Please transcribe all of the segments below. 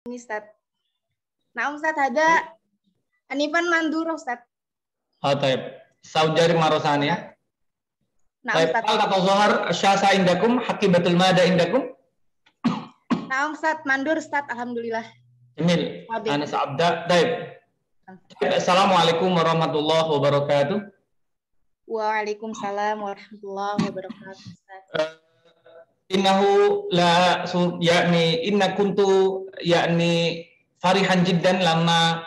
Ini Ustaz. Nah, Ustaz ada Anifan Mandura Ustaz. Oh, taib. Saudari Marosani ya. Nah, Taib. Ustaz. Hal kata Zohar syasa indakum, hakibatul mada indakum. Nah, Ustaz Mandur Ustaz, alhamdulillah. Jamil. Anas Abda. Taib. Assalamualaikum warahmatullahi wabarakatuh. Waalaikumsalam warahmatullahi wabarakatuh. Innahu la yakni inna kuntu yakni farihan jiddan lama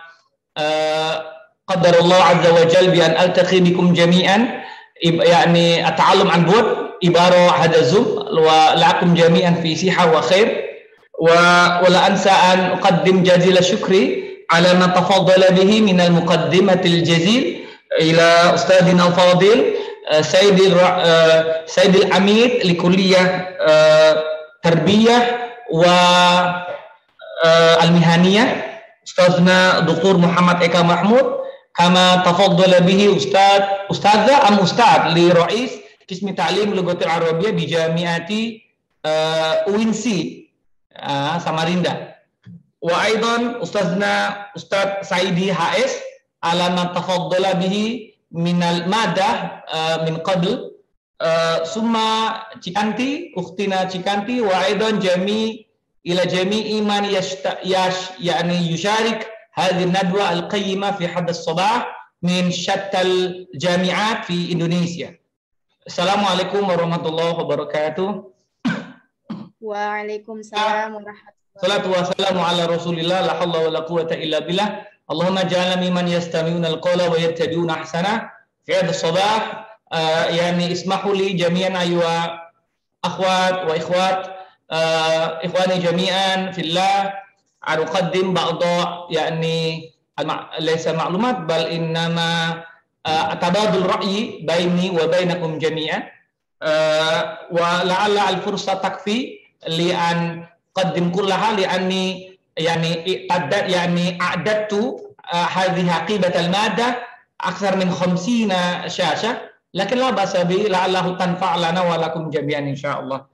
qadarullah azza wa jalla bi an altaqi bikum jami'an yakni ata'allum an bu'd ibarah hadha zum wa la'akum jami'an fi siha wa khair wa la ansa an uqaddim jazila syukri ala ma tafaddala bihi min al muqaddimatil jazil ila ustadina al-fadil Sayyidil Amid Likulliyah Tarbiyah wa Al-Mihaniyah Ustazna Dr. Muhammad Eka Mahmud kama tafaddala bihi Ustazah Ustaz li Rais Qismi Ta'lim Lughatil Arabiyyah bi Jami'ati UNC Samarinda wa aidan Ustazna Ustaz Saidi HS ala ma tafaddala bihi minal madah min qabl summa Cikanti ukhtina Cikanti wa aidan ila jami'i man yani yusharik hadhihi nadwa al-qayyimah fi hadd as-sabah min shattal jami'at fi Indonesia. Assalamualaikum warahmatullahi wabarakatuh. Waalaikumsalam warahmatullahi wabarakatuh. Salatu wassalamu ala Rasulillah la haula wala quwwata illa billah. Allahumma ja'alna mimman yastami'una al-qawla wa yattabi'una ahsana fi hadha as-sabah. Yani ismahu li jami'an ayyuha akhwat wa ikhwat ikhwani jami'an fillah an uqaddim ba'da yani laysa ma'lumat bal innama tabadul ra'yi baini wa bainakum jami'an wa la'alla al-fursa takfi li an qaddim kullaha li anni يعني أعددت هذه حقيبة المادة أكثر من 50 شاشة لكن لا بأس به لعله تنفع لنا ولكم جميعا إن شاء الله.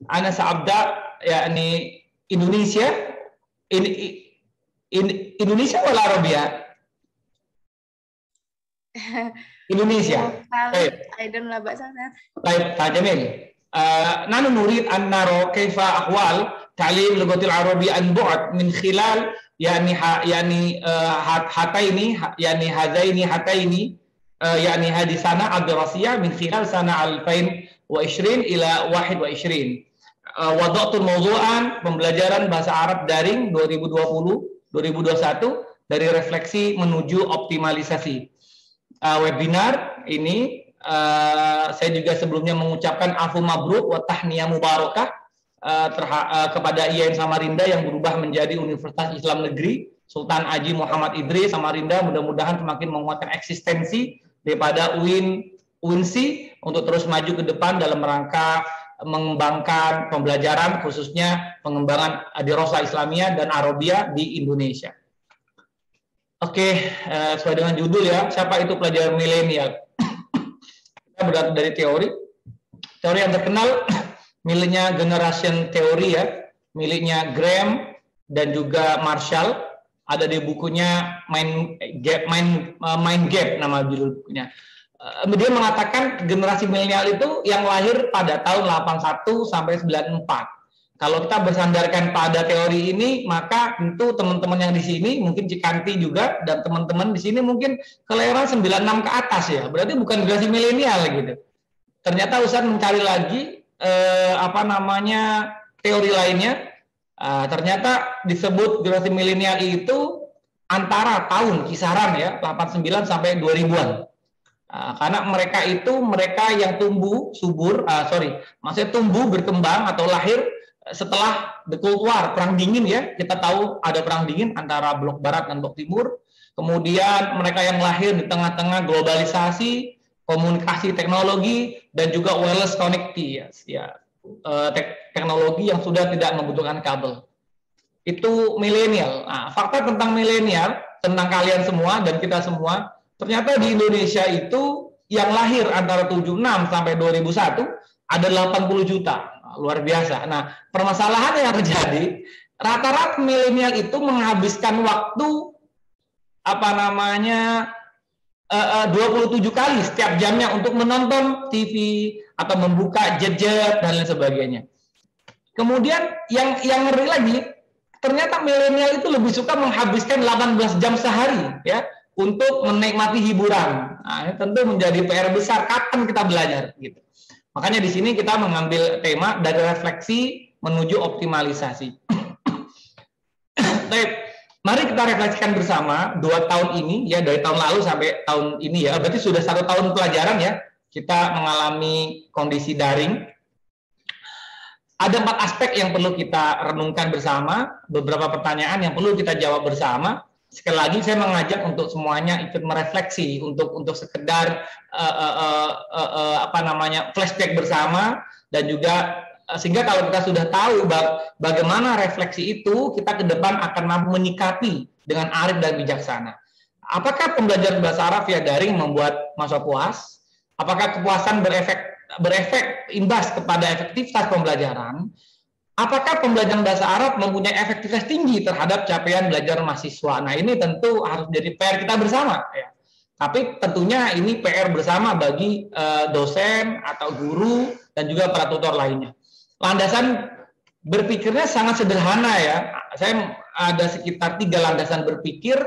أنا سأبدأ يعني إندونيسيا ولا عربية؟ إندونيسيا. أيضا لا بأس. طيب جميل. نحن نريد أن نرى كيف أحوال تعليم اللغة العربية عن بعد من خلال هاتين يعني هذه السنة الدراسية من خلال سنة 2020 إلى 21. وضعت الموضوع pembelajaran bahasa Arab daring 2020-2021 dari refleksi menuju optimalisasi. Webinar ini saya juga sebelumnya mengucapkan afu mabruk wa tahniyah mubarakah kepada IAIN Samarinda yang berubah menjadi Universitas Islam Negeri Sultan Haji Muhammad Idris Samarinda. Mudah-mudahan semakin menguatkan eksistensi daripada UNC untuk terus maju ke depan dalam rangka mengembangkan pembelajaran khususnya pengembangan Dirosah Islamiyah dan Arabia di Indonesia. Oke, sesuai dengan judul ya, siapa itu pelajar milenial? Kita berasal dari teori yang terkenal miliknya generation teori ya, miliknya Graham dan juga Marshall, ada di bukunya Mind Gap nama judul bukunya. Dia mengatakan generasi milenial itu yang lahir pada tahun 81 sampai 94. Kalau kita bersandarkan pada teori ini, maka tentu teman-teman yang di sini mungkin Cikanti juga dan teman-teman di sini mungkin kelahiran 96 ke atas ya. Berarti bukan generasi milenial gitu. Ternyata Ustaz mencari lagi teori lainnya, ternyata disebut generasi milenial itu antara tahun kisaran ya 89 sampai 2000-an. Karena mereka yang tumbuh maksudnya tumbuh berkembang atau lahir setelah the Cold War, perang dingin ya. Kita tahu ada perang dingin antara blok barat dan blok timur. Kemudian mereka yang lahir di tengah-tengah globalisasi, komunikasi teknologi dan juga wireless connectivity teknologi yang sudah tidak membutuhkan kabel. Itu milenial. Nah, fakta tentang milenial, tentang kalian semua dan kita semua, ternyata di Indonesia itu yang lahir antara 76 sampai 2001 ada 80 juta. Luar biasa. Nah, permasalahan yang terjadi rata-rata milenial itu menghabiskan waktu 27 kali setiap jamnya untuk menonton TV atau membuka gadget dan lain sebagainya. Kemudian yang ngeri lagi, ternyata milenial itu lebih suka menghabiskan 18 jam sehari ya untuk menikmati hiburan. Nah, ini tentu menjadi PR besar, kapan kita belajar gitu. Makanya di sini kita mengambil tema dari refleksi menuju optimalisasi. Baik, mari kita refleksikan bersama 2 tahun ini ya, dari tahun lalu sampai tahun ini ya, berarti sudah 1 tahun pelajaran ya, kita mengalami kondisi daring. Ada 4 aspek yang perlu kita renungkan bersama, beberapa pertanyaan yang perlu kita jawab bersama. Sekali lagi saya mengajak untuk semuanya ikut merefleksi untuk sekedar flashback bersama, dan juga sehingga kalau kita sudah tahu bagaimana refleksi itu, kita ke depan akan mampu menyikapi dengan arif dan bijaksana. Apakah pembelajaran bahasa Arab via daring membuat mahasiswa puas? Apakah kepuasan berefek imbas kepada efektivitas pembelajaran? Apakah pembelajaran bahasa Arab mempunyai efektivitas tinggi terhadap capaian belajar mahasiswa? Nah, ini tentu harus jadi PR kita bersama ya. Tapi tentunya ini PR bersama bagi dosen atau guru dan juga para tutor lainnya. Landasan berpikirnya sangat sederhana ya. Saya ada sekitar 3 landasan berpikir.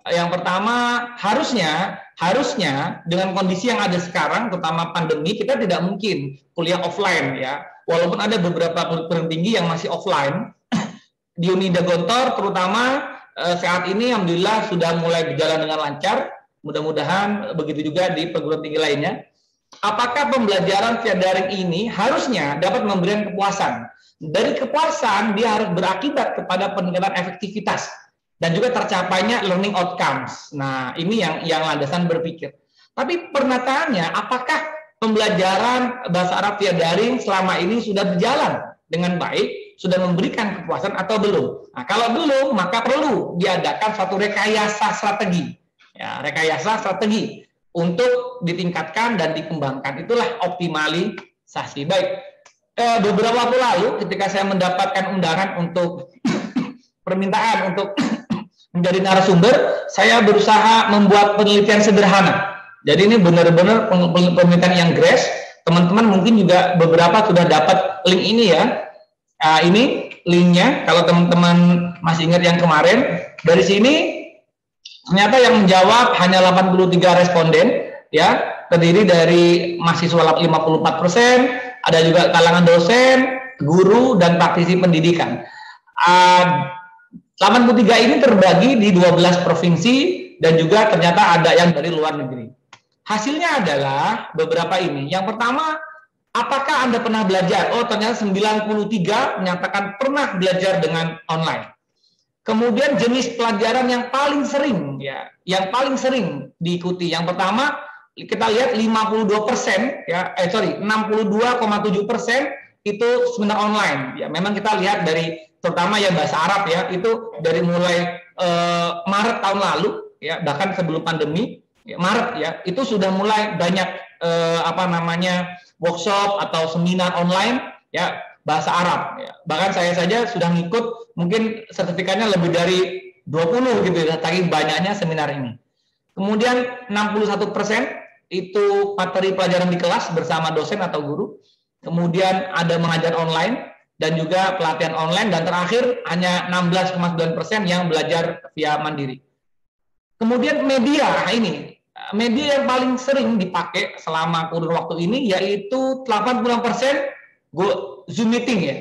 Yang pertama, harusnya dengan kondisi yang ada sekarang, terutama pandemi, kita tidak mungkin kuliah offline ya. Walaupun ada beberapa perguruan tinggi yang masih offline, di Unida Gontor terutama saat ini alhamdulillah sudah mulai berjalan dengan lancar. Mudah-mudahan begitu juga di perguruan tinggi lainnya. Apakah pembelajaran via daring ini harusnya dapat memberikan kepuasan? Dari kepuasan dia harus berakibat kepada peningkatan efektivitas dan juga tercapainya learning outcomes. Nah, ini yang landasan berpikir. Tapi pernyataannya, apakah pembelajaran bahasa Arab via daring selama ini sudah berjalan dengan baik, sudah memberikan kepuasan atau belum? Nah, kalau belum, maka perlu diadakan suatu rekayasa strategi. Ya, rekayasa strategi untuk ditingkatkan dan dikembangkan. Itulah optimalisasi. Baik, beberapa waktu lalu ketika saya mendapatkan undangan untuk permintaan untuk menjadi narasumber, saya berusaha membuat penelitian sederhana. Jadi ini benar-benar permintaan yang grace. Teman-teman mungkin juga beberapa sudah dapat link ini ya. Ini linknya. Kalau teman-teman masih ingat yang kemarin, dari sini ternyata yang menjawab hanya 83 responden, ya, terdiri dari mahasiswa 54%, ada juga kalangan dosen, guru, dan praktisi pendidikan. 83 ini terbagi di 12 provinsi dan juga ternyata ada yang dari luar negeri. Hasilnya adalah beberapa ini. Yang pertama, apakah Anda pernah belajar? Oh, ternyata 93 menyatakan pernah belajar dengan online. Kemudian jenis pelajaran yang paling sering, ya, yang paling sering diikuti. Yang pertama, kita lihat 52%, ya, 62,7% itu seminar online. Ya, memang kita lihat dari terutama ya bahasa Arab ya, itu dari mulai Maret tahun lalu, ya, bahkan sebelum pandemi. Maret ya, itu sudah mulai banyak workshop atau seminar online ya bahasa Arab ya. Bahkan saya saja sudah ngikut, mungkin sertifikatnya lebih dari 20 gitu ya, saking banyaknya seminar ini. Kemudian 61% itu materi pelajaran di kelas bersama dosen atau guru. Kemudian ada mengajar online dan juga pelatihan online, dan terakhir hanya 16,9% yang belajar via mandiri. Kemudian media, media yang paling sering dipakai selama kurun waktu ini yaitu 86% Zoom meeting ya.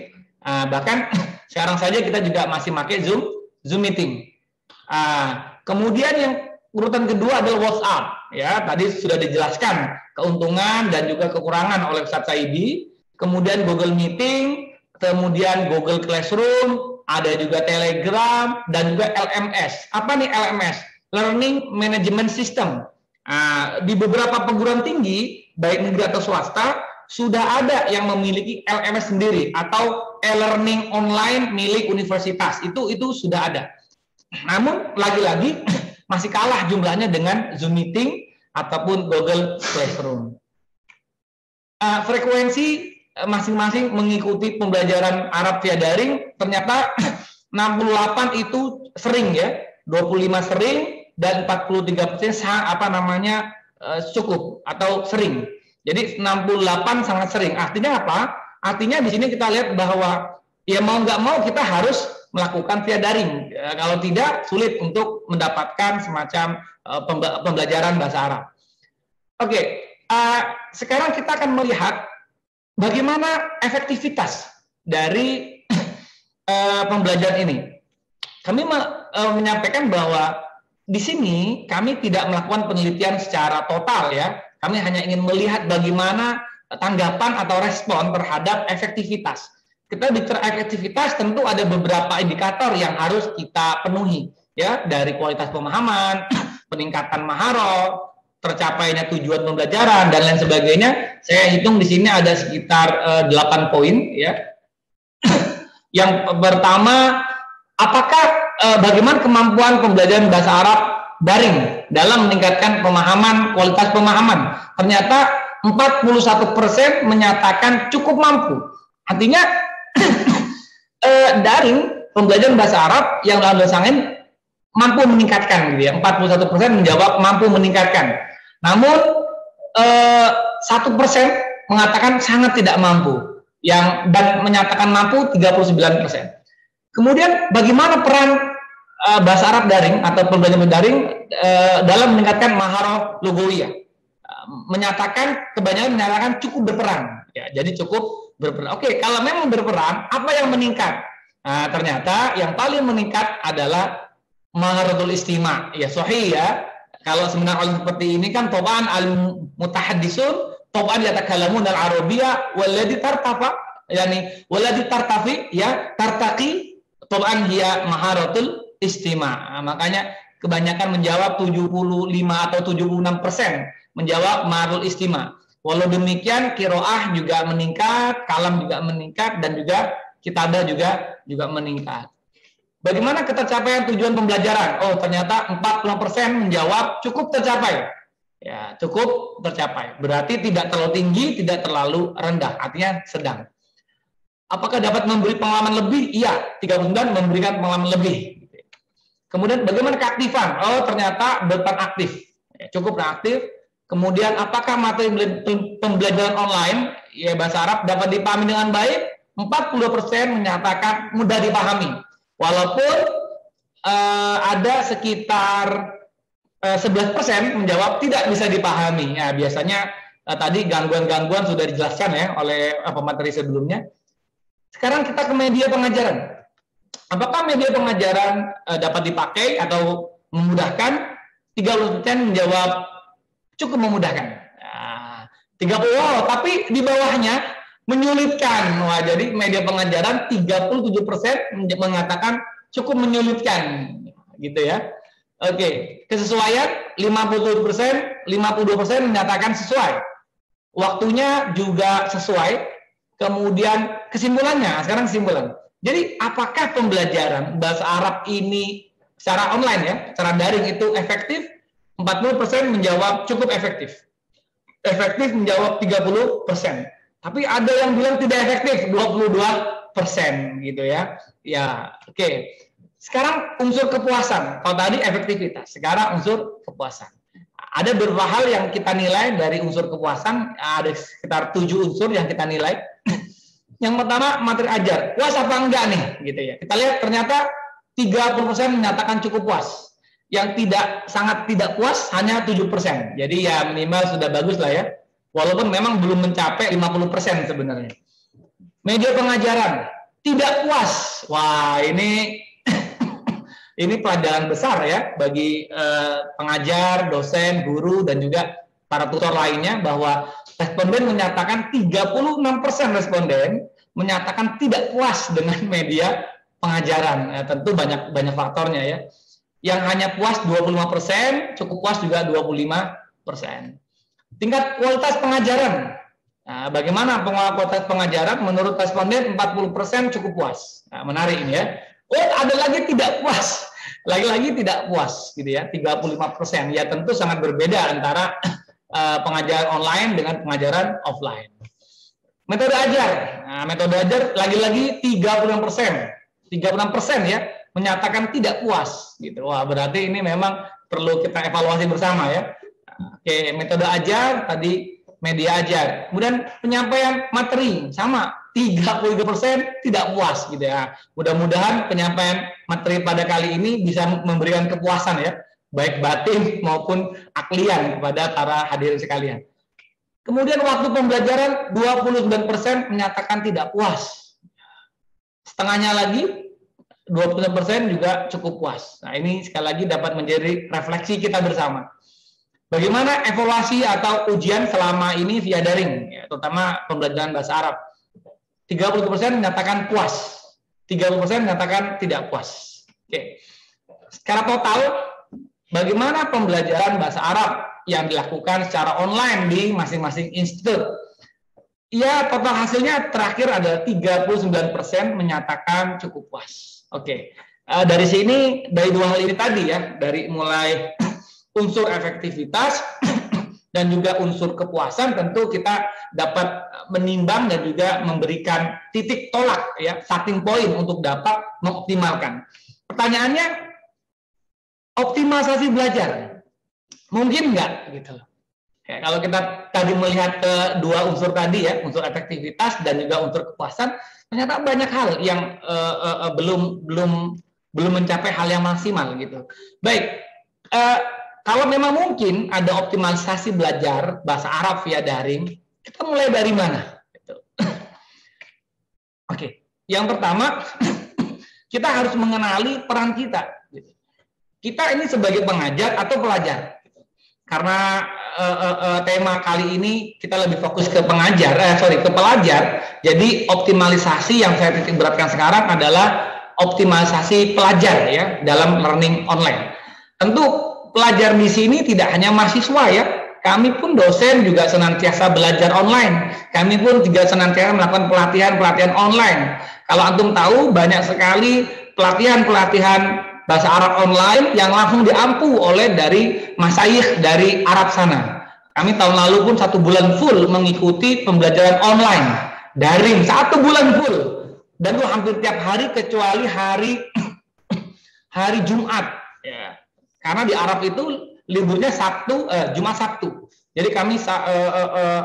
Bahkan sekarang saja kita juga masih pakai Zoom meeting. Kemudian yang urutan kedua adalah WhatsApp ya. Tadi sudah dijelaskan keuntungan dan juga kekurangan oleh Ustaz Saidi. Kemudian Google Meeting, kemudian Google Classroom, ada juga Telegram dan juga LMS. Apa nih LMS? Learning Management System. Di beberapa perguruan tinggi, baik negeri atau swasta, sudah ada yang memiliki LMS sendiri atau e-learning online milik universitas. Itu sudah ada. Namun lagi-lagi masih kalah jumlahnya dengan Zoom Meeting ataupun Google Classroom. Frekuensi masing-masing mengikuti pembelajaran Arab via daring ternyata 68 itu sering ya, 25 sering dan 43% cukup atau sering. Jadi 68 sangat sering. Artinya apa? Artinya di sini kita lihat bahwa ya mau nggak mau kita harus melakukan via daring. Kalau tidak sulit untuk mendapatkan semacam pembelajaran bahasa Arab. Oke, sekarang kita akan melihat bagaimana efektivitas dari pembelajaran ini. Kami menyampaikan bahwa di sini kami tidak melakukan penelitian secara total ya. Kami hanya ingin melihat bagaimana tanggapan atau respon terhadap efektivitas. Kita bicara efektivitas tentu ada beberapa indikator yang harus kita penuhi ya, dari kualitas pemahaman, peningkatan maharoh, tercapainya tujuan pembelajaran dan lain sebagainya. Saya hitung di sini ada sekitar 8 poin ya. Yang pertama, apakah bagaimana kemampuan pembelajaran bahasa Arab daring dalam meningkatkan pemahaman, kualitas pemahaman? Ternyata 41% menyatakan cukup mampu. Artinya daring pembelajaran bahasa Arab yang dalam bahasa Angin mampu meningkatkan, gitu ya. 41% menjawab mampu meningkatkan. Namun 1% mengatakan sangat tidak mampu. Dan menyatakan mampu 39%. Kemudian bagaimana peran bahasa Arab daring atau pembelajaran daring dalam meningkatkan maharoh lugawiyah? Kebanyakan menyatakan cukup berperan. Ya, jadi cukup berperan. Oke, kalau memang berperan, apa yang meningkat? Nah, ternyata yang paling meningkat adalah maharotul istima. Ya, sahih ya. Kalau sebenarnya seperti ini kan toban al-mutahaddisun toban yatakalamun al-arabiyah walladhi tartafa yani walladhi tartafi ya tartaqi toban hiya maharatul istima. Nah, makanya kebanyakan menjawab 75 atau 76% menjawab maharatul istima. Walau demikian qiraah juga meningkat, kalam juga meningkat dan juga kitabah juga meningkat. Bagaimana ketercapaian tujuan pembelajaran? Oh, ternyata 40% menjawab cukup tercapai. Ya, cukup tercapai. Berarti tidak terlalu tinggi, tidak terlalu rendah. Artinya sedang. Apakah dapat memberi pengalaman lebih? Iya, 39 memberikan pengalaman lebih. Kemudian bagaimana keaktifan? Oh, ternyata berperan aktif. Ya, cukup aktif. Kemudian apakah materi pembelajaran online ya bahasa Arab dapat dipahami dengan baik? 40% menyatakan mudah dipahami. Walaupun ada sekitar 11% menjawab tidak bisa dipahami. Ya, biasanya tadi gangguan-gangguan sudah dijelaskan ya oleh pemateri sebelumnya. Sekarang kita ke media pengajaran. Apakah media pengajaran dapat dipakai atau memudahkan? 30% menjawab cukup memudahkan. Nah, 30, tapi di bawahnya menyulitkan. Wah, jadi media pengajaran 37% mengatakan cukup menyulitkan, gitu ya. Oke, kesesuaian 50%, 52% menyatakan sesuai. Waktunya juga sesuai. Kemudian kesimpulannya, sekarang kesimpulan. Jadi apakah pembelajaran bahasa Arab ini secara online ya, secara daring itu efektif? 40% menjawab cukup efektif. Efektif menjawab 30%. Tapi ada yang bilang tidak efektif, 22% gitu ya. Ya, oke. Sekarang unsur kepuasan. Kalau tadi efektivitas, sekarang unsur kepuasan. Ada beberapa hal yang kita nilai dari unsur kepuasan, ada sekitar 7 unsur yang kita nilai. Yang pertama, materi ajar. Puas apa enggak nih? Gitu ya. Kita lihat ternyata 30% menyatakan cukup puas. Yang sangat tidak puas hanya 7%. Jadi ya minimal sudah bagus lah ya. Walaupun memang belum mencapai 50% sebenarnya. Media pengajaran tidak puas. Wah, ini pelajaran besar ya bagi pengajar, dosen, guru dan juga para tutor lainnya, bahwa responden menyatakan 36% responden menyatakan tidak puas dengan media pengajaran. Tentu banyak faktornya ya. Yang hanya puas 25%, cukup puas juga 25%. Tingkat kualitas pengajaran. Nah, bagaimana kualitas pengajaran? Menurut responden 40% cukup puas. Nah, menarik ini ya. Oh, ada lagi tidak puas. Lagi-lagi tidak puas gitu ya, 35%. Ya tentu sangat berbeda antara pengajaran online dengan pengajaran offline. Metode ajar. Nah, metode ajar lagi-lagi 36%. 36% ya menyatakan tidak puas gitu. Wah, berarti ini memang perlu kita evaluasi bersama ya. Oke, metode ajar tadi, media ajar. Kemudian penyampaian materi sama 33% tidak puas gitu ya. Mudah-mudahan penyampaian materi pada kali ini bisa memberikan kepuasan ya, baik batin maupun aklian kepada para hadirin sekalian. Kemudian waktu pembelajaran 29% menyatakan tidak puas. Setengahnya lagi 20% juga cukup puas. Nah, ini sekali lagi dapat menjadi refleksi kita bersama. Bagaimana evaluasi atau ujian selama ini via daring, ya, terutama pembelajaran bahasa Arab. 30% menyatakan puas, 30% menyatakan tidak puas. Oke. Secara total, bagaimana pembelajaran bahasa Arab yang dilakukan secara online di masing-masing institut? Ya, total hasilnya terakhir adalah 39% menyatakan cukup puas. Oke. Dari sini, dari dua hal ini tadi ya, dari mulai unsur efektivitas dan juga unsur kepuasan, tentu kita dapat menimbang dan juga memberikan titik tolak ya, starting point untuk dapat mengoptimalkan. Pertanyaannya, optimalisasi belajar mungkin nggak gitu? Ya, kalau kita tadi melihat ke dua unsur tadi ya, unsur efektivitas dan juga unsur kepuasan, ternyata banyak hal yang belum mencapai hal yang maksimal gitu. Baik, kalau memang mungkin ada optimalisasi belajar bahasa Arab via daring, kita mulai dari mana? Gitu. Oke, yang pertama kita harus mengenali peran kita. Kita ini sebagai pengajar atau pelajar. Karena tema kali ini kita lebih fokus ke ke pelajar. Jadi optimalisasi yang saya titik beratkan sekarang adalah optimalisasi pelajar ya dalam learning online. Tentu pelajar di sini tidak hanya mahasiswa ya. Kami pun dosen juga senantiasa belajar online. Kami pun juga senantiasa melakukan pelatihan online. Kalau antum tahu banyak sekali pelatihan bahasa Arab online yang langsung diampu oleh dari masyayikh dari Arab sana. Kami tahun lalu pun 1 bulan full mengikuti pembelajaran online daring 1 bulan full, dan itu hampir tiap hari kecuali hari Jumat ya. Karena di Arab itu liburnya Jumat Sabtu. Jadi kami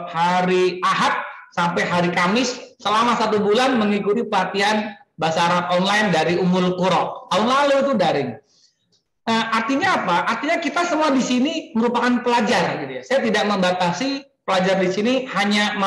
hari Ahad sampai hari Kamis selama 1 bulan mengikuti pelatihan bahasa Arab online dari Ummul Qura. Tahun lalu itu daring. Artinya apa? Artinya kita semua di sini merupakan pelajar gitu ya. Saya tidak membatasi pelajar di sini hanya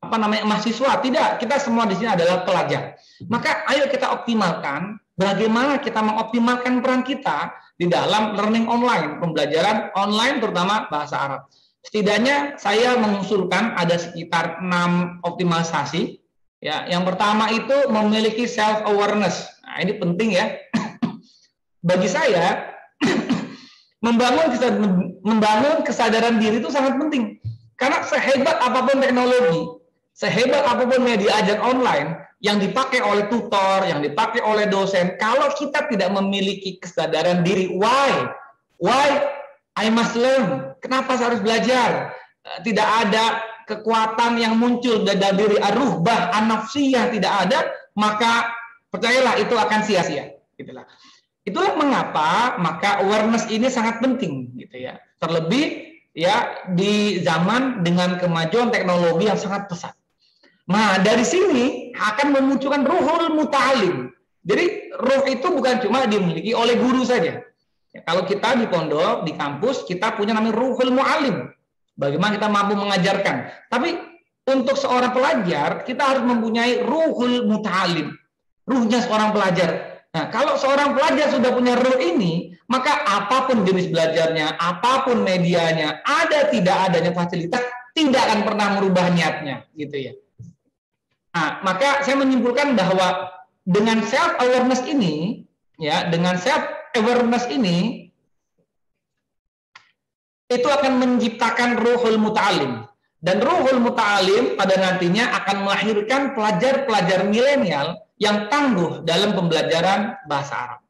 mahasiswa, tidak. Kita semua di sini adalah pelajar. Maka ayo kita optimalkan bagaimana kita mengoptimalkan peran kita di dalam learning online, pembelajaran online terutama bahasa Arab. Setidaknya saya mengusulkan ada sekitar 6 optimalisasi. Ya, yang pertama itu memiliki self awareness. Nah, ini penting ya. Bagi saya membangun kesadaran diri itu sangat penting. Karena sehebat apapun teknologi, sehebat apapun media ajar online yang dipakai oleh tutor, yang dipakai oleh dosen, kalau kita tidak memiliki kesadaran diri, why I must learn? Kenapa saya harus belajar? Tidak ada kekuatan yang muncul dalam diri, ar-ruhbah, an-nafsiyah tidak ada, maka percayalah itu akan sia-sia. Itulah mengapa maka awareness ini sangat penting gitu ya. Terlebih ya di zaman dengan kemajuan teknologi yang sangat pesat. Nah, dari sini akan memunculkan ruhul muta'alim. Jadi ruh itu bukan cuma dimiliki oleh guru saja. Ya, kalau kita di pondok, di kampus, kita punya namanya ruhul mu'alim. Bagaimana kita mampu mengajarkan. Tapi untuk seorang pelajar, kita harus mempunyai ruhul muta'alim. Ruhnya seorang pelajar. Nah, kalau seorang pelajar sudah punya ruh ini, maka apapun jenis belajarnya, apapun medianya, ada tidak adanya fasilitas, tidak akan pernah merubah niatnya. Gitu ya. Nah, maka saya menyimpulkan bahwa dengan self-awareness ini, ya, dengan self-awareness ini, itu akan menciptakan ruhul muta'alim. Dan ruhul muta'alim pada nantinya akan melahirkan pelajar-pelajar milenial yang tangguh dalam pembelajaran bahasa Arab.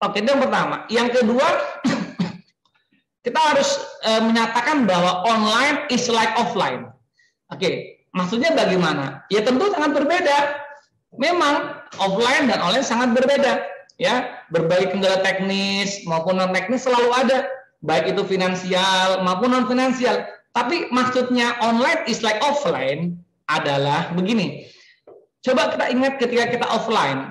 Oke, itu yang pertama. Yang kedua, kita harus menyatakan bahwa online is like offline. Oke, maksudnya bagaimana? Ya tentu sangat berbeda. Memang offline dan online sangat berbeda, ya. Berbagai kendala teknis maupun non teknis selalu ada, baik itu finansial maupun non finansial. Tapi maksudnya online is like offline adalah begini. Coba kita ingat ketika kita offline.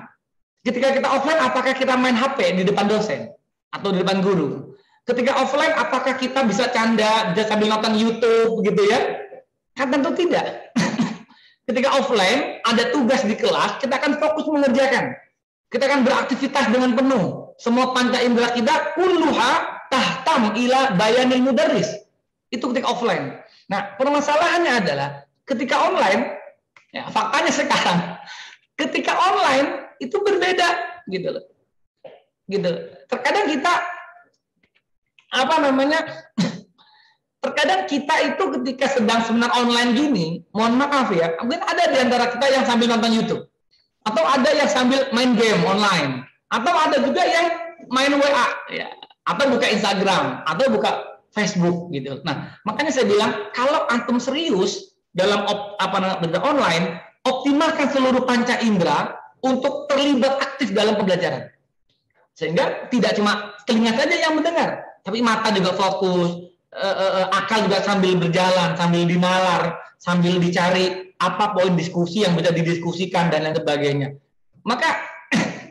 Ketika kita offline, apakah kita main HP di depan dosen atau di depan guru? Ketika offline, apakah kita bisa canda, bisa sambil nonton YouTube gitu ya? Kan tentu tidak. Ketika offline, ada tugas di kelas, kita akan fokus mengerjakan. Kita akan beraktivitas dengan penuh. Semua panca indera kita, kulluha tahtam ila bayanil mudarris. Itu ketika offline. Nah, permasalahannya adalah ketika online, ya, faktanya sekarang, ketika online itu berbeda, gitu loh. Gitu. Terkadang kita terkadang kita itu ketika sedang seminar online gini, mohon maaf ya, mungkin ada di antara kita yang sambil nonton YouTube, atau ada yang sambil main game online, atau ada juga yang main WA, ya, atau buka Instagram, atau buka Facebook gitu. Nah, makanya saya bilang kalau antum serius dalam online, optimalkan seluruh panca indera untuk terlibat aktif dalam pembelajaran. Sehingga tidak cuma telinga saja yang mendengar, tapi mata juga fokus, akal juga sambil berjalan, sambil dinalar, sambil dicari apa poin diskusi yang bisa didiskusikan dan lain sebagainya. Maka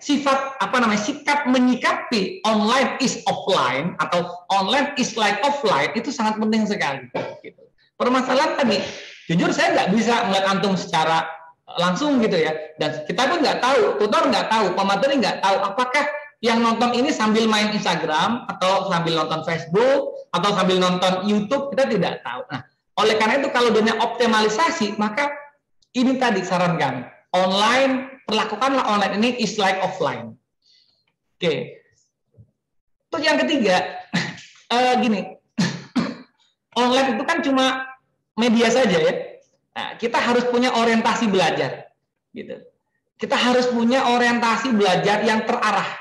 sikap menyikapi online is offline atau online is like offline itu sangat penting sekali. Gitu. Permasalahan tadi, jujur saya nggak bisa melihat antum secara langsung gitu ya, dan kita pun nggak tahu, tutor nggak tahu, pemateri nggak tahu apakah yang nonton ini sambil main Instagram atau sambil nonton Facebook atau sambil nonton YouTube, kita tidak tahu. Nah, oleh karena itu kalau dunia optimalisasi, maka ini tadi sarankan online, perlakukanlah online ini is like offline. Oke. Terus yang ketiga, gini, online itu kan cuma media saja ya. Nah, kita harus punya orientasi belajar, gitu. Kita harus punya orientasi belajar yang terarah,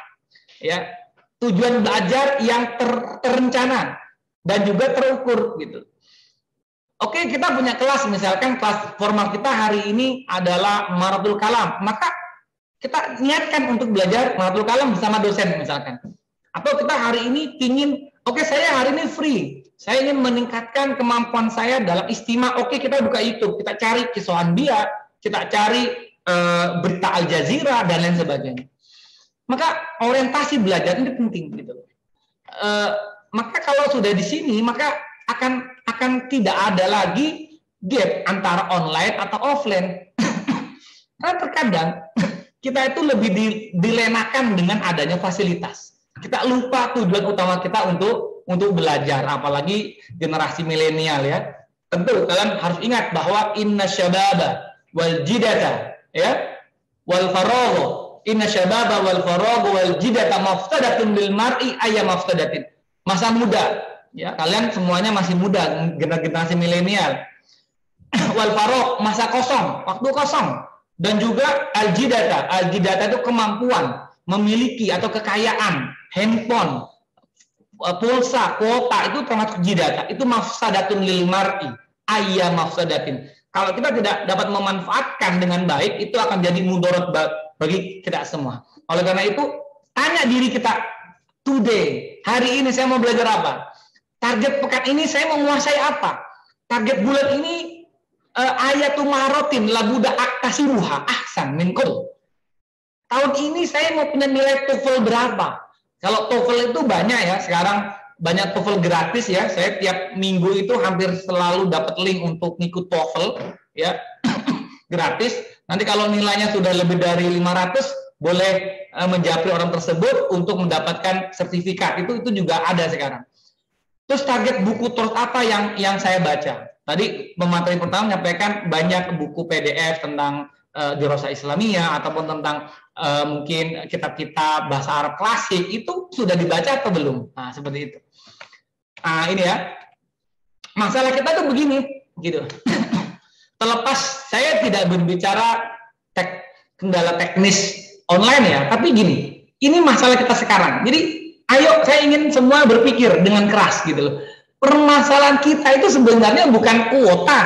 ya. Tujuan belajar yang terencana dan juga terukur, gitu. Oke, kita punya kelas, misalkan kelas formal kita hari ini adalah Marotul Kalam, maka kita niatkan untuk belajar Marotul Kalam bersama dosen misalkan. Atau kita hari ini ingin, oke, saya hari ini free, saya ingin meningkatkan kemampuan saya dalam istimewa. Oke, kita buka YouTube, kita cari kisah Anbiya, kita cari berita Al Jazeera dan lain sebagainya. Maka orientasi belajar ini penting, gitu. Maka kalau sudah di sini, maka akan tidak ada lagi gap antara online atau offline. Karena terkadang kita itu lebih dilenakan dengan adanya fasilitas. Kita lupa tujuan utama kita untuk belajar, apalagi generasi milenial ya. Tentu kalian harus ingat bahwa inna syababa wal jidata ya wal faragha, inna syababa wal faragha wal jidata maftadatun bil mar'i ayyam maftadatin. Masa muda ya, kalian semuanya masih muda, generasi milenial. Wal faragh, masa kosong, waktu kosong. Dan juga al jidata itu kemampuan, memiliki atau kekayaan, handphone, pulsa, kuota, itu termasuk jidata. Itu mafsadatun lil mar'i ayya mafsadatin. Kalau kita tidak dapat memanfaatkan dengan baik, itu akan jadi mudarat bagi kita semua. Oleh karena itu, tanya diri kita, today, hari ini saya mau belajar apa? Target pekan ini saya mau menguasai apa? Target bulan ini ayatul marotin labuda aktasiruha ahsan minkum. Tahun ini saya mau punya nilai TOEFL berapa? Kalau TOEFL itu banyak ya, sekarang banyak TOEFL gratis ya. Saya tiap minggu itu hampir selalu dapat link untuk ngikut TOEFL ya. Gratis. Nanti kalau nilainya sudah lebih dari 500 boleh menjapri orang tersebut untuk mendapatkan sertifikat. Itu juga ada sekarang. Terus target buku terus apa yang saya baca? Tadi pemateri pertama menyampaikan banyak buku PDF tentang dirasah Islamiyah ataupun tentang mungkin kitab-kitab bahasa Arab klasik, itu sudah dibaca atau belum? Nah, seperti itu. Nah, ini ya. Masalah kita tuh begini, gitu. Terlepas saya tidak berbicara kendala teknis online ya, tapi gini, ini masalah kita sekarang. Jadi, ayo saya ingin semua berpikir dengan keras gitu loh. Permasalahan kita itu sebenarnya bukan kuota,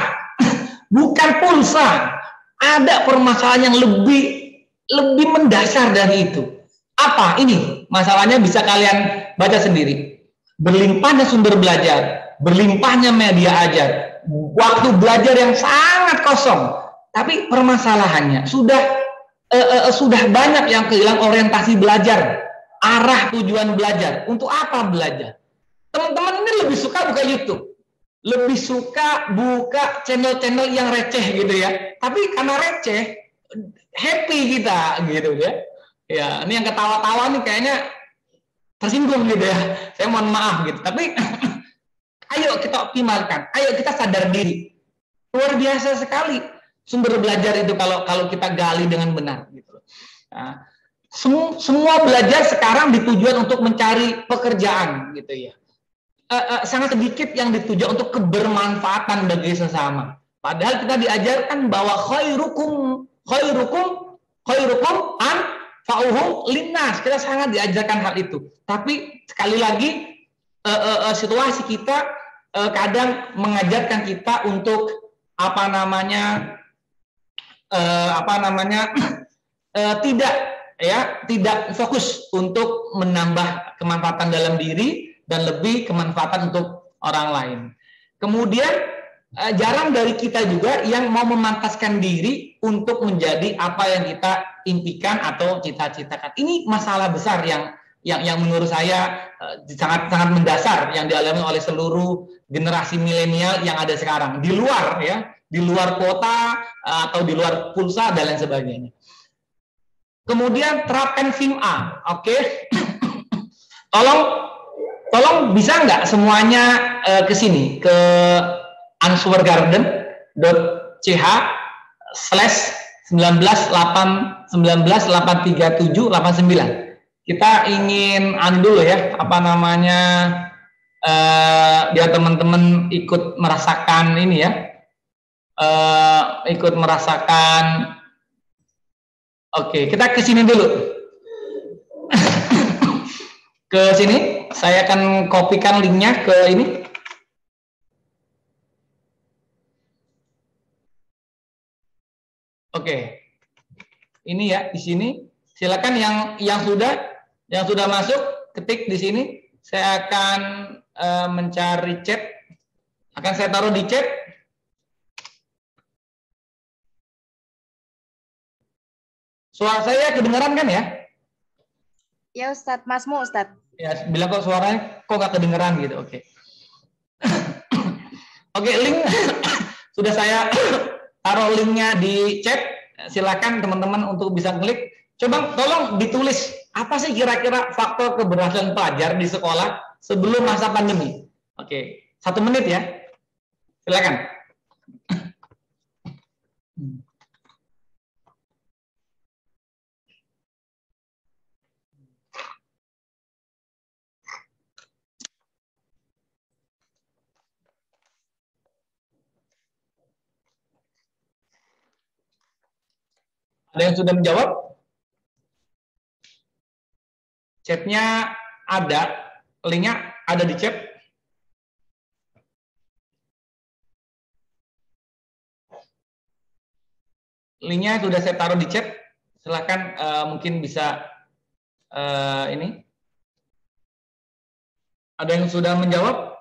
bukan pulsa. Ada permasalahan yang lebih lebih mendasar dari itu. Apa ini? Masalahnya bisa kalian baca sendiri. Berlimpahnya sumber belajar, berlimpahnya media ajar, waktu belajar yang sangat kosong. Tapi permasalahannya sudah banyak yang kehilangan orientasi belajar, arah tujuan belajar. Untuk apa belajar? Teman-teman ini lebih suka buka YouTube, lebih suka buka channel-channel yang receh gitu ya. Tapi karena receh, happy kita gitu ya. Ya, ini yang ketawa-tawa nih kayaknya tersinggung gitu ya. Saya mohon maaf gitu. Tapi ayo kita optimalkan, ayo kita sadar diri. Luar biasa sekali sumber belajar itu kalau kita gali dengan benar gitu. Nah, semua belajar sekarang ditujuan untuk mencari pekerjaan gitu ya. Sangat sedikit yang dituju untuk kebermanfaatan bagi sesama. Padahal kita diajarkan bahwa khairukum anfa'uhum linnas. Kita sangat diajarkan hal itu. Tapi sekali lagi situasi kita kadang mengajarkan kita untuk tidak fokus untuk menambah kemanfaatan dalam diri dan lebih kemanfaatan untuk orang lain. Kemudian jarang dari kita juga yang mau memantaskan diri untuk menjadi apa yang kita impikan atau cita-citakan. Ini masalah besar yang menurut saya sangat mendasar yang dialami oleh seluruh generasi milenial yang ada sekarang di luar kota atau di luar pulsa dan lain sebagainya. Kemudian terapkan FIMA, oke? Tolong bisa nggak semuanya ke sini, ke answergarden.ch/19837899. Kita ingin dulu ya, biar teman-teman ikut merasakan ini ya, ikut merasakan. Oke, kita ke sini dulu. Ke sini, saya akan kopikan linknya ke ini. Oke, ini ya di sini. Silakan yang sudah masuk, ketik di sini. Saya akan mencari chat. Akan saya taruh di chat. Suara saya kedengaran kan ya? Ya Ustadz, Masmu Ustadz. Ya, bilang kok suaranya kok nggak kedengeran gitu. Oke. Oke, link sudah saya taruh linknya di chat. Silakan teman-teman untuk bisa klik. Coba tolong ditulis apa sih kira-kira faktor keberhasilan pelajar di sekolah sebelum masa pandemi. Oke, 1 menit ya. Silakan. Ada yang sudah menjawab? Chatnya ada, linknya ada di chat. Linknya sudah saya taruh di chat. Silahkan mungkin bisa ini. Ada yang sudah menjawab?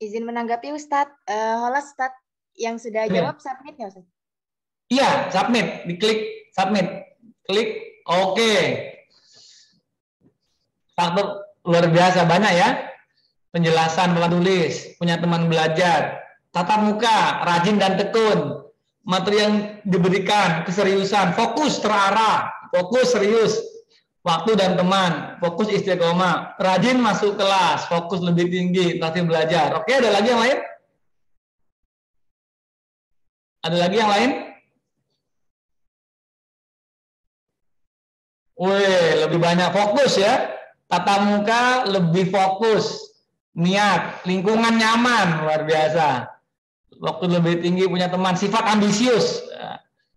Izin menanggapi Ustadz. Holas Ustadz, yang sudah jawab submit ya Ustadz? Iya, submit. Diklik submit. Klik oke. Faktor luar biasa banyak ya. Penjelasan pola tulis, punya teman belajar, tatap muka, rajin dan tekun, materi yang diberikan, keseriusan, fokus terarah, fokus serius, waktu dan teman, fokus istiqomah, rajin masuk kelas, fokus lebih tinggi, terus belajar. Oke, ada lagi yang lain? Ada lagi yang lain? Wih, lebih banyak fokus ya. Tatap muka lebih fokus. Niat, lingkungan nyaman, luar biasa. Waktu lebih tinggi, punya teman, sifat ambisius,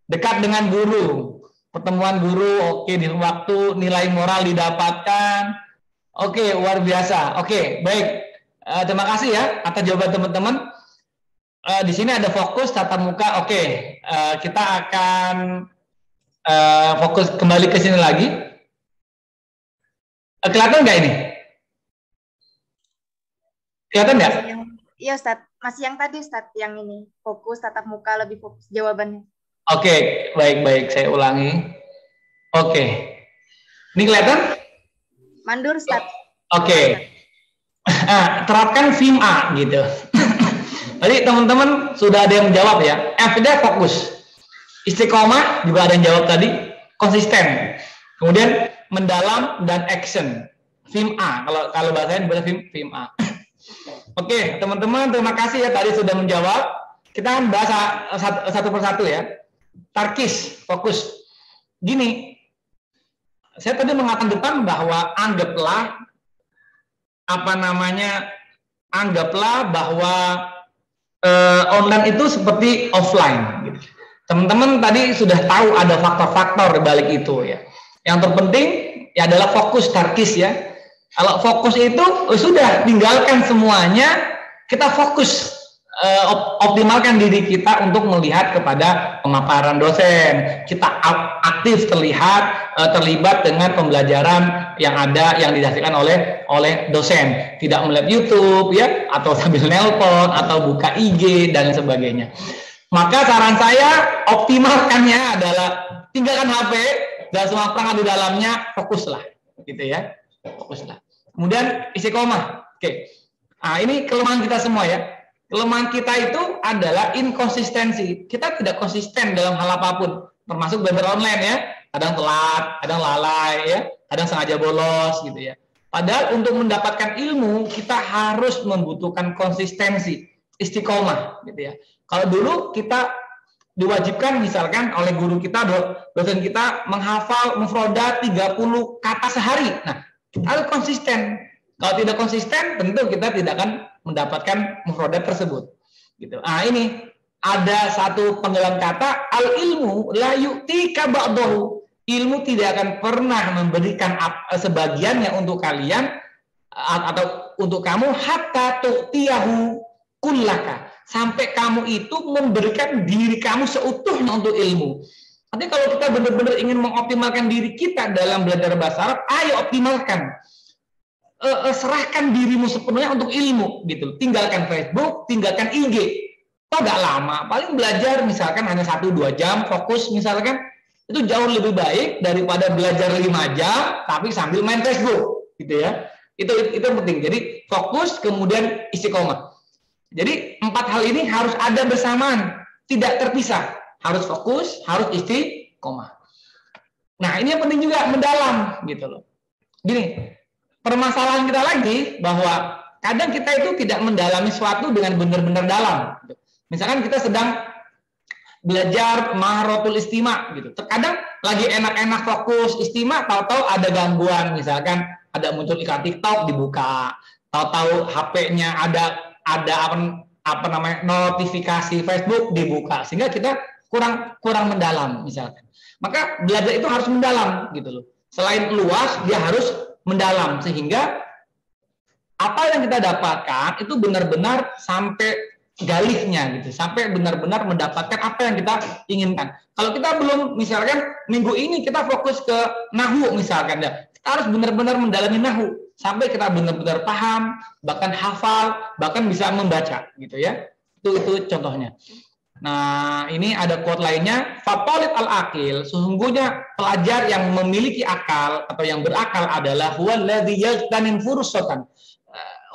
dekat dengan guru, pertemuan guru, oke, di waktu, nilai moral didapatkan, oke, luar biasa. Oke, baik. Terima kasih ya atas jawaban teman-teman. Di sini ada fokus tatap muka. Oke, kita akan fokus kembali ke sini lagi. Kelihatan nggak ini? Kelihatan nggak? Iya Ustaz, masih yang tadi Ustaz, yang ini fokus tatap muka, lebih fokus jawabannya. Oke, baik-baik, saya ulangi. Oke, ini kelihatan? Mandur Ustaz. Oke, terapkan FIMA gitu. Tadi teman-teman sudah ada yang menjawab ya. F-nya fokus, istiqomah juga ada yang jawab tadi, konsisten. Kemudian mendalam dan action. FIMA, kalau bahasanya dibaca FIMA. Oke, teman-teman, terima kasih ya tadi sudah menjawab. Kita akan bahas satu persatu ya. Tarkis, fokus. Gini, saya tadi mengatakan depan bahwa anggaplah bahwa online itu seperti offline. Gitu. Teman-teman tadi sudah tahu ada faktor-faktor di balik itu ya. Yang terpenting ya adalah fokus, tarkis ya. Kalau fokus itu sudah tinggalkan semuanya, kita fokus optimalkan diri kita untuk melihat kepada pemaparan dosen. Kita aktif terlibat dengan pembelajaran yang ada yang dihasilkan oleh dosen. Tidak melihat YouTube ya, atau sambil nelpon atau buka IG dan sebagainya. Maka saran saya optimalkannya adalah tinggalkan HP dan semua perangkat di dalamnya, fokuslah, gitu ya, fokuslah. Kemudian istiqomah. Oke. Nah, ini kelemahan kita semua ya. Kelemahan kita itu adalah inkonsistensi. Kita tidak konsisten dalam hal apapun, termasuk belajar online ya. Kadang telat, kadang lalai ya, kadang sengaja bolos gitu ya. Padahal untuk mendapatkan ilmu kita harus membutuhkan konsistensi, istiqomah gitu ya. Kalau dulu kita diwajibkan misalkan oleh guru kita, dosen kita menghafal mufrodat 30 kata sehari. Nah, kita harus konsisten. Kalau tidak konsisten, tentu kita tidak akan mendapatkan mufrodat tersebut. Gitu. Nah, ini ada satu penggalan kata, al ilmu la yu'tika ba'dahu. Ilmu tidak akan pernah memberikan sebagiannya untuk kalian atau untuk kamu hatta tu'tiyahu kullaka. Sampai kamu itu memberikan diri kamu seutuhnya untuk ilmu. Nanti kalau kita benar-benar ingin mengoptimalkan diri kita dalam belajar bahasa Arab, ayo optimalkan. Serahkan dirimu sepenuhnya untuk ilmu, gitu. Tinggalkan Facebook, tinggalkan IG. Oh, nggak lama, paling belajar misalkan hanya 1-2 jam, fokus misalkan, itu jauh lebih baik daripada belajar 5 jam, tapi sambil main Facebook, gitu ya. Itu penting. Jadi fokus, kemudian istiqomah. Jadi 4 hal ini harus ada bersamaan, tidak terpisah. Harus fokus, harus istiqomah. Nah, ini yang penting juga, mendalam gitu loh. Gini, permasalahan kita lagi bahwa kadang kita itu tidak mendalami sesuatu dengan benar-benar dalam. Misalkan kita sedang belajar maharatul istima gitu. Terkadang lagi enak-enak fokus istima, tahu-tahu ada gangguan, misalkan ada muncul iklan TikTok dibuka, tahu-tahu HP-nya ada apa namanya notifikasi Facebook dibuka, sehingga kita kurang mendalam misalkan. Maka belajar itu harus mendalam gitu loh. Selain luas, dia harus mendalam sehingga apa yang kita dapatkan itu benar-benar sampai galihnya gitu, sampai benar-benar mendapatkan apa yang kita inginkan. Kalau kita belum, misalkan minggu ini kita fokus ke nahwu misalkan ya, kita harus benar-benar mendalami nahwu sampai kita benar-benar paham, bahkan hafal, bahkan bisa membaca gitu ya. Itu contohnya. Nah, ini ada quote lainnya, fatolit al-akil, sesungguhnya pelajar yang memiliki akal atau yang berakal adalah huwaladzi yagtanim fursatan.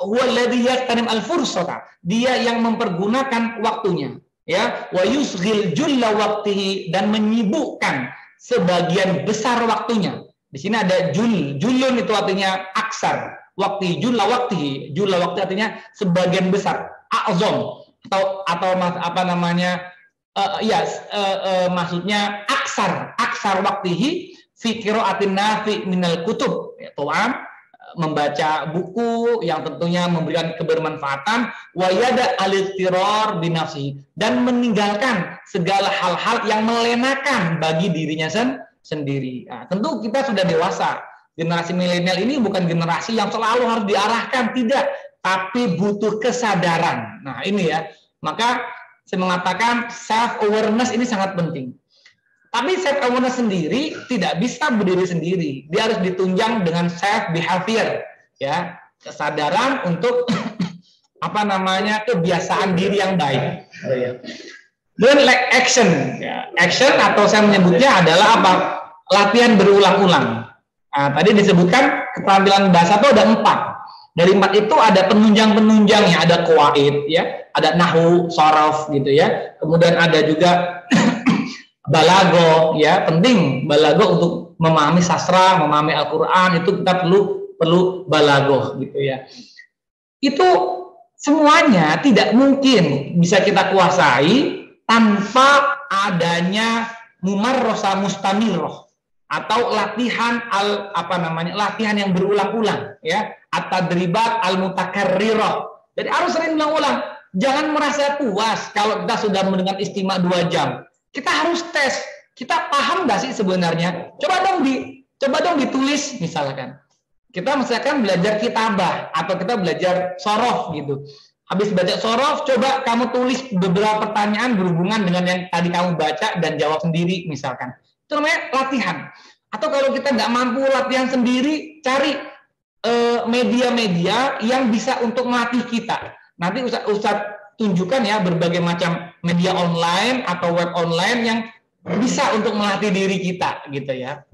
Huwaladzi yagtanim al-fursata. Dia yang mempergunakan waktunya, ya, wa yusghil julla waqtihi, dan menyibukkan sebagian besar waktunya. Di sini ada julun itu artinya aksar, waqti julla waqtihi. Julla waqti artinya sebagian besar, a'zam. Atau apa namanya maksudnya aksar waktihi fi qiraatin nafi minal kutub, ya, membaca buku yang tentunya memberikan kebermanfaatan, wa yada al-ittirar binafsihi, dan meninggalkan segala hal-hal yang melenakan bagi dirinya sendiri. Nah, tentu kita sudah dewasa. Generasi milenial ini bukan generasi yang selalu harus diarahkan, tidak, tapi butuh kesadaran. Nah, ini ya. Maka saya mengatakan self-awareness ini sangat penting. Tapi self-awareness sendiri tidak bisa berdiri sendiri. Dia harus ditunjang dengan self-behavior, ya, kesadaran untuk kebiasaan diri yang baik. Dan action, ya. Action atau saya menyebutnya adalah apa? Latihan berulang-ulang. Nah, tadi disebutkan keterampilan bahasa itu ada 4. Dari 4 itu ada penunjang-penunjangnya, ada qawaid, ya, ada nahwu, shorof, gitu ya. Kemudian ada juga balago, ya, penting balago untuk memahami sastra, memahami Al-Quran, itu kita perlu balago, gitu ya. Itu semuanya tidak mungkin bisa kita kuasai tanpa adanya mumarrasa mustamiroh atau latihan latihan yang berulang-ulang, ya, at-tadribat al-mutakarrirah. Jadi harus sering ulang-ulang. Jangan merasa puas kalau kita sudah mendengar istimak 2 jam. Kita harus tes. Kita paham nggak sih sebenarnya? Coba dong ditulis misalkan. Kita misalkan belajar kitabah atau kita belajar sorof gitu. Habis baca sorof, coba kamu tulis beberapa pertanyaan berhubungan dengan yang tadi kamu baca dan jawab sendiri misalkan. Itu namanya latihan. Atau kalau kita nggak mampu latihan sendiri, cari media-media yang bisa untuk melatih kita. Nanti Ustadz tunjukkan ya berbagai macam media online atau web online yang bisa untuk melatih diri kita gitu ya.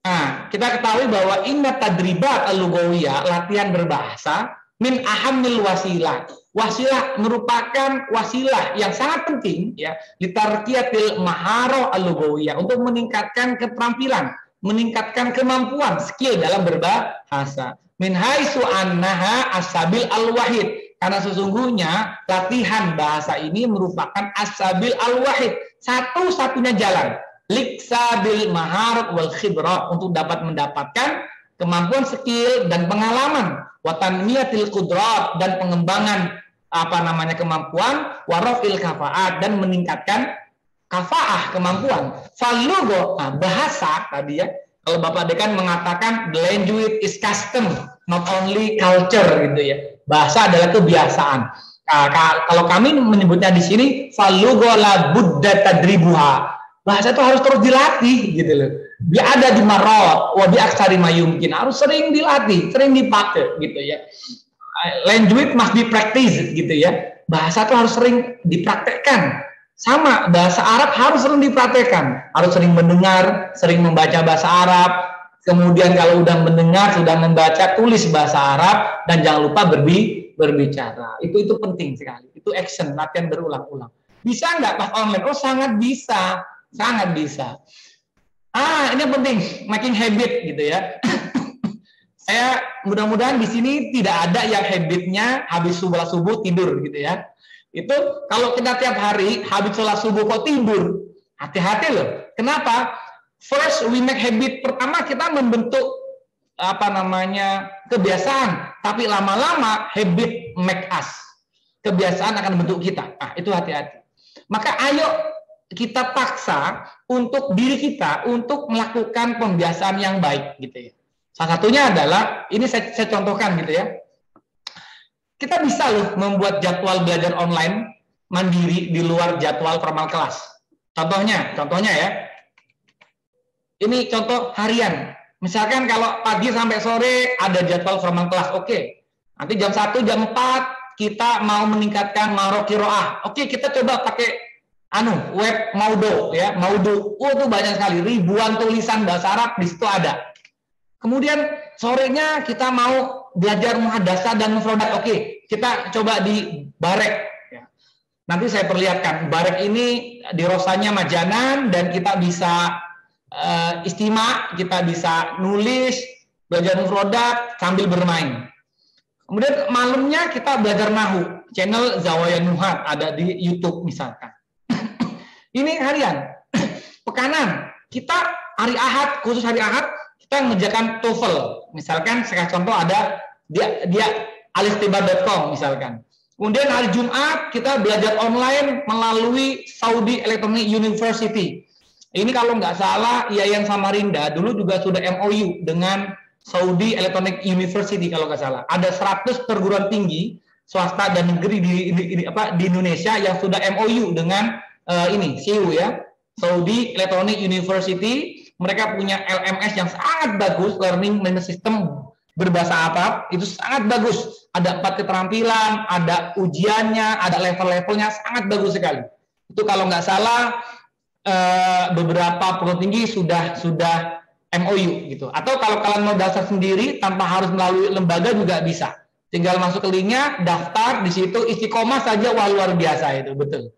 Nah, kita ketahui bahwa inna tadribat al-lughawiyah, latihan berbahasa, min ahammil wasilah. Wasilah merupakan wasilah yang sangat penting ya, litarqiyatil maharah al-lughawiyah, untuk meningkatkan keterampilan, meningkatkan kemampuan, skill dalam berbahasa. Min haitsu annaha as-sabil al-wahid. Karena sesungguhnya latihan bahasa ini merupakan as-sabil al-wahid, satu-satunya jalan liksabil maharat wal khibrah, untuk dapat mendapatkan kemampuan, skill dan pengalaman, watanmiyatil qudrat, dan pengembangan kemampuan, warafil kafaat, dan meningkatkan kafaah, kemampuan. Falugho, bahasa tadi ya, kalau Bapak Dekan mengatakan the language is custom, not only culture gitu ya. Bahasa adalah kebiasaan. Kalau kami menyebutnya di sini falugho la budda tadribuha. Bahasa itu harus terus dilatih gitu loh. Dia ada di marot, wa bi aksari mayumkin, harus sering dilatih, sering dipakai gitu ya. Language must be practiced gitu ya. Bahasa itu harus sering dipraktekkan. Sama bahasa Arab harus sering dipraktekkan, harus sering mendengar, sering membaca bahasa Arab. Kemudian kalau udah mendengar, sudah membaca, tulis bahasa Arab, dan jangan lupa berbicara. Itu penting sekali. Itu action, latihan berulang-ulang. Bisa nggak pas online? Oh, sangat bisa. Sangat bisa. Ini yang penting, making habit gitu ya. Saya mudah-mudahan di sini tidak ada yang habitnya habis sholat subuh tidur gitu ya. Itu kalau kita tiap hari habis sholat subuh kok tidur, hati-hati loh. Kenapa? First we make habit. Pertama kita membentuk kebiasaan, tapi lama-lama habit make us. Kebiasaan akan membentuk kita. Itu hati-hati. Maka ayo kita paksa untuk diri kita untuk melakukan pembiasaan yang baik gitu ya. Salah satunya adalah ini saya contohkan gitu ya. Kita bisa loh membuat jadwal belajar online mandiri di luar jadwal formal kelas. Contohnya ya. Ini contoh harian. Misalkan kalau pagi sampai sore ada jadwal formal kelas, oke. Nanti jam 1, jam 4 kita mau meningkatkan maharah qiraah. Oke, kita coba pakai web Maudo ya, Maudo. Itu banyak sekali, ribuan tulisan bahasa Arab di situ ada. Kemudian sorenya kita mau belajar muhadasah dan mufradat. Oke, kita coba di Barek ya. Nanti saya perlihatkan. Barek ini dirosanya majanan dan kita bisa istimak, kita bisa nulis, belajar mufradat sambil bermain. Kemudian malamnya kita belajar nahwu. Channel Zawaya Nuhat ada di YouTube misalkan. Ini harian. Pekanan, kita hari Ahad, khusus hari Ahad, kita mengerjakan TOEFL. Misalkan, saya contoh ada dia alistibar.com misalkan. Kemudian hari Jumat, kita belajar online melalui Saudi Electronic University. Ini kalau nggak salah, Yayan Samarinda dulu juga sudah MOU dengan Saudi Electronic University kalau nggak salah. Ada 100 perguruan tinggi swasta dan negeri di Indonesia yang sudah MOU dengan CU ya, Saudi Electronic University. Mereka punya LMS yang sangat bagus, Learning Management System berbahasa Arab, itu sangat bagus. Ada 4 keterampilan, ada ujiannya, ada level-levelnya, sangat bagus sekali. Itu kalau nggak salah beberapa perguruan tinggi sudah MOU gitu. Atau kalau kalian mau daftar sendiri tanpa harus melalui lembaga juga bisa. Tinggal masuk ke linknya, daftar di situ, istiqomah saja, wah luar biasa itu, betul.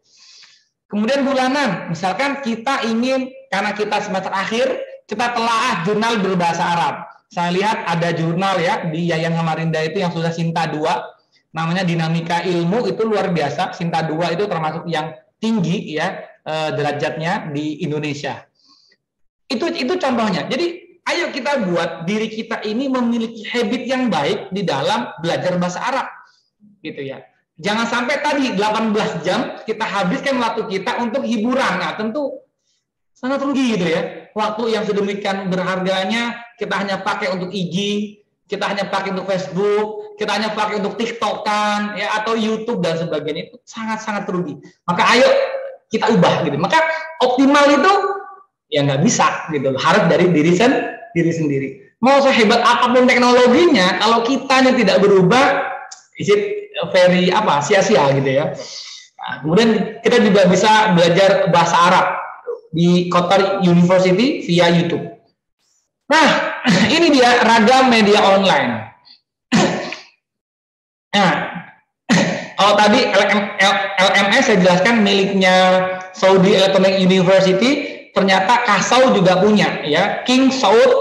Kemudian bulanan, misalkan kita ingin, karena kita semester akhir, kita telaah jurnal berbahasa Arab. Saya lihat ada jurnal ya di Yayan Samarinda itu yang sudah Sinta 2, namanya Dinamika Ilmu, itu luar biasa. Sinta 2 itu termasuk yang tinggi ya derajatnya di Indonesia. Itu contohnya. Jadi ayo kita buat diri kita ini memiliki habit yang baik di dalam belajar bahasa Arab, gitu ya. Jangan sampai tadi 18 jam kita habiskan waktu kita untuk hiburan. Nah, tentu sangat rugi gitu ya. Waktu yang sedemikian berharganya kita hanya pakai untuk IG, kita hanya pakai untuk Facebook, kita hanya pakai untuk TikTok-an ya, atau YouTube dan sebagainya. Itu sangat-sangat rugi. Maka ayo kita ubah gitu. Maka optimal itu ya nggak bisa gitu loh. Harus dari diri sendiri. Mau sehebat apapun teknologinya, kalau kitanya tidak berubah, is it very sia-sia gitu ya. Nah, kemudian kita juga bisa belajar bahasa Arab di Qatar University via YouTube. Nah, ini dia ragam media online. Nah, kalau tadi LMS saya jelaskan miliknya Saudi Electronic University, ternyata Kasau juga punya ya, King Saud